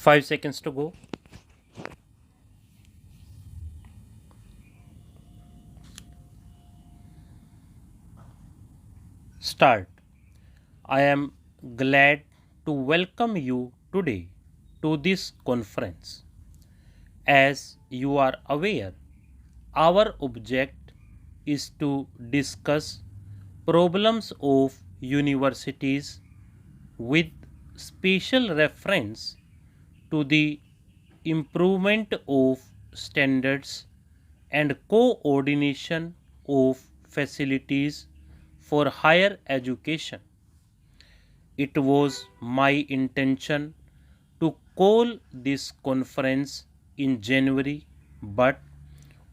5 seconds to go. Start. I am glad to welcome you today to this conference. As you are aware, our object is to discuss problems of universities with special reference to the improvement of standards and coordination of facilities for higher education. It was my intention to call this conference in January, but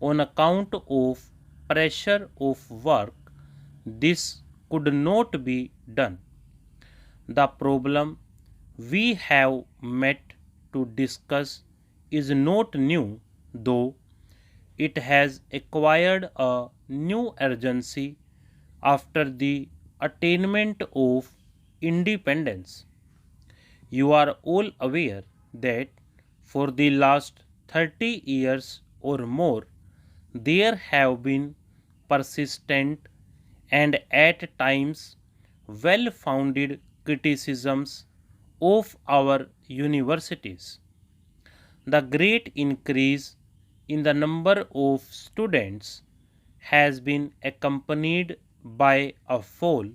on account of pressure of work, this could not be done. The problem we have met to discuss is not new, though it has acquired a new urgency after the attainment of independence. You are all aware that for the last 30 years or more, there have been persistent and at times well founded criticisms of our universities. The great increase in the number of students has been accompanied by a fall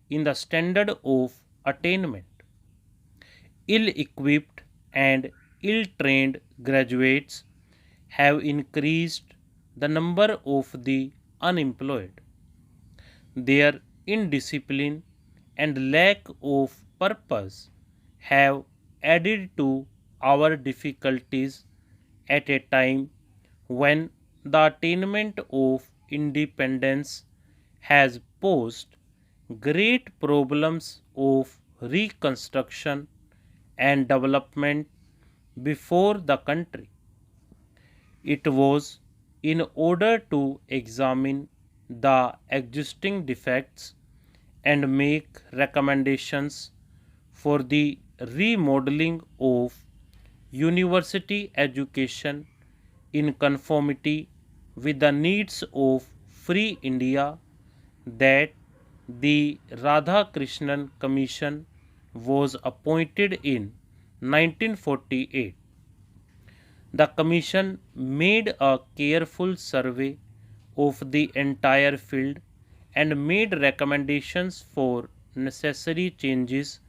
in the standard of attainment. Ill equipped and ill trained graduates have increased the number of the unemployed. Their indiscipline and lack of purpose have added to our difficulties at a time when the attainment of independence has posed great problems of reconstruction and development before the country. It was in order to examine the existing defects and make recommendations for the remodeling of university education in conformity with the needs of free India that the Radhakrishnan Commission was appointed in 1948. The Commission made a careful survey of the entire field and made recommendations for necessary changes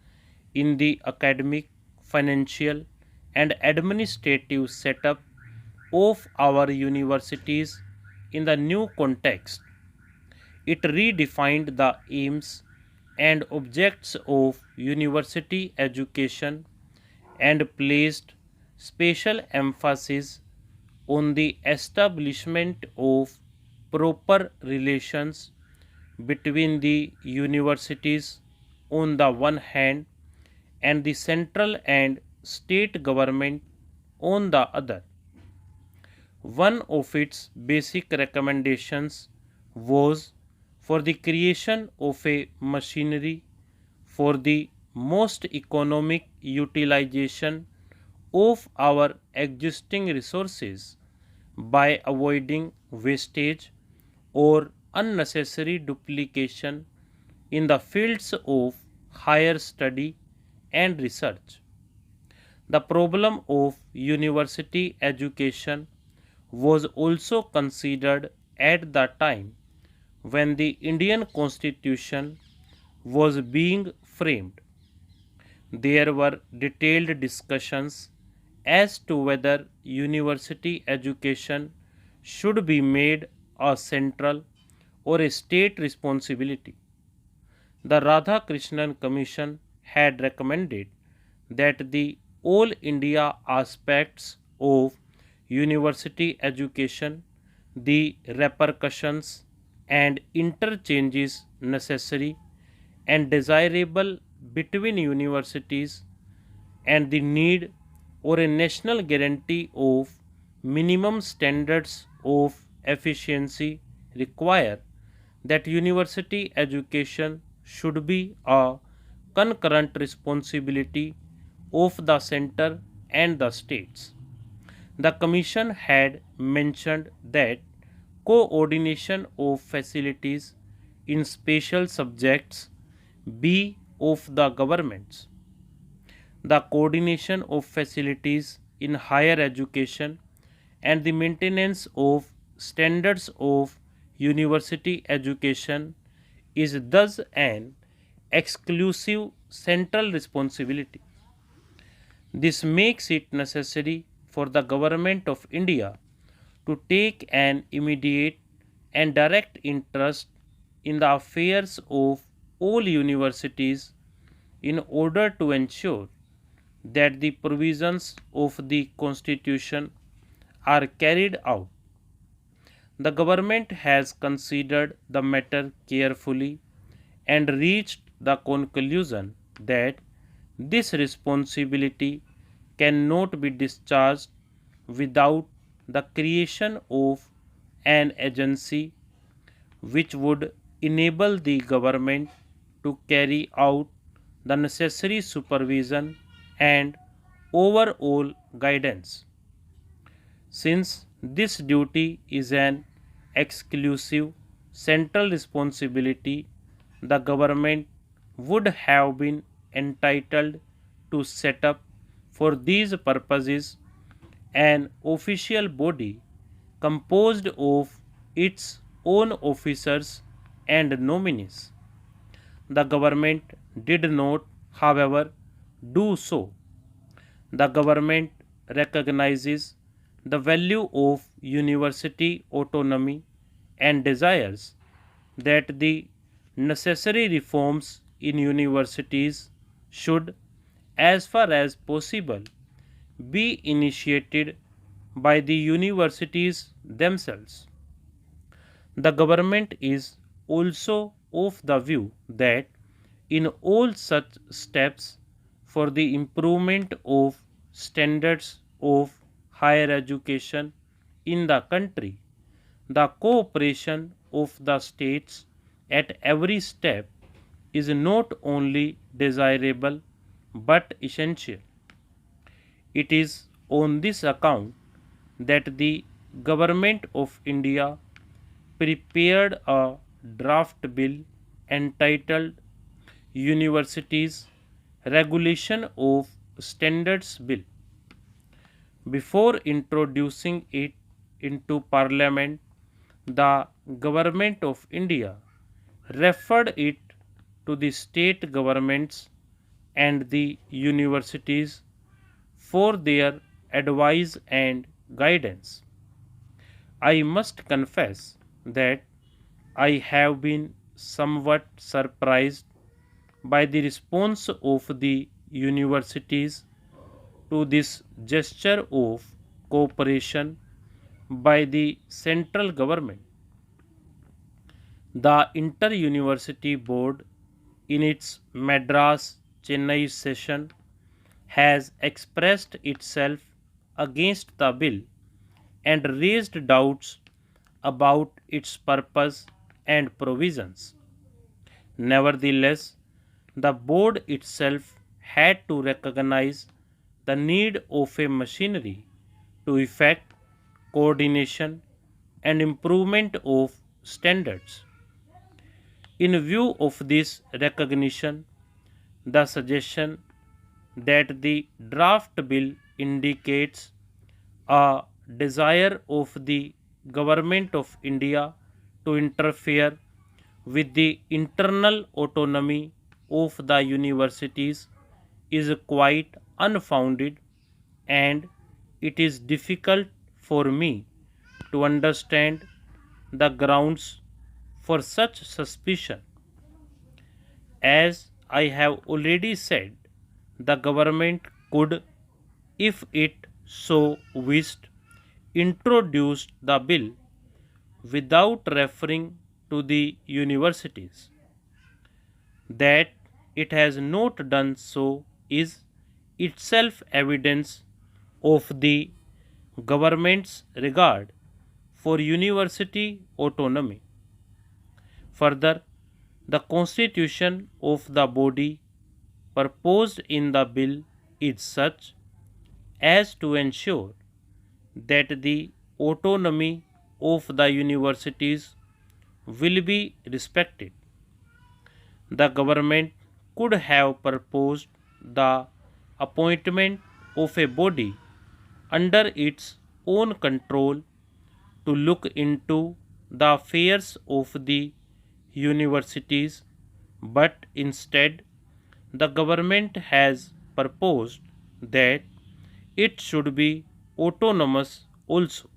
in the academic, financial, and administrative setup of our universities in the new context. It redefined the aims and objects of university education and placed special emphasis on the establishment of proper relations between the universities on the one hand and the central and state government on the other. One of its basic recommendations was for the creation of a machinery for the most economic utilization of our existing resources by avoiding wastage or unnecessary duplication in the fields of higher study and research. The problem of university education was also considered at the time when the Indian Constitution was being framed. There were detailed discussions as to whether university education should be made a central or a state responsibility. The Radhakrishnan Commission had recommended that the all India aspects of university education, the repercussions and interchanges necessary and desirable between universities, and the need or a national guarantee of minimum standards of efficiency require that university education should be a concurrent responsibility of the center and the states. The Commission had mentioned that coordination of facilities in special subjects be of the governments. The coordination of facilities in higher education and the maintenance of standards of university education is thus an exclusive central responsibility. This makes it necessary for the Government of India to take an immediate and direct interest in the affairs of all universities in order to ensure that the provisions of the Constitution are carried out. The government has considered the matter carefully and reached the conclusion that this responsibility cannot be discharged without the creation of an agency which would enable the government to carry out the necessary supervision and overall guidance. Since this duty is an exclusive central responsibility, the government would have been entitled to set up for these purposes an official body composed of its own officers and nominees. The government did not, however, do so. The government recognizes the value of university autonomy and desires that the necessary reforms in universities should, as far as possible, be initiated by the universities themselves. The government is also of the view that in all such steps for the improvement of standards of higher education in the country, the cooperation of the states at every step is not only desirable but essential. It is on this account that the Government of India prepared a draft bill entitled Universities Regulation of Standards Bill. Before introducing it into Parliament, the Government of India referred it to the state governments and the universities for their advice and guidance. I must confess that I have been somewhat surprised by the response of the universities to this gesture of cooperation by the central government. The Inter University Board, in its Madras Chennai session, has expressed itself against the bill and raised doubts about its purpose and provisions. Nevertheless, the board itself had to recognize the need of a machinery to effect coordination and improvement of standards. In view of this recognition, the suggestion that the draft bill indicates a desire of the Government of India to interfere with the internal autonomy of the universities is quite unfounded, and it is difficult for me to understand the grounds for such suspicion. As I have already said, the government could, if it so wished, introduce the bill without referring to the universities. That it has not done so is itself evidence of the government's regard for university autonomy. Further, the constitution of the body proposed in the bill is such as to ensure that the autonomy of the universities will be respected. The government could have proposed the appointment of a body under its own control to look into the affairs of the universities, but instead, the government has proposed that it should be autonomous also.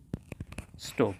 Stop.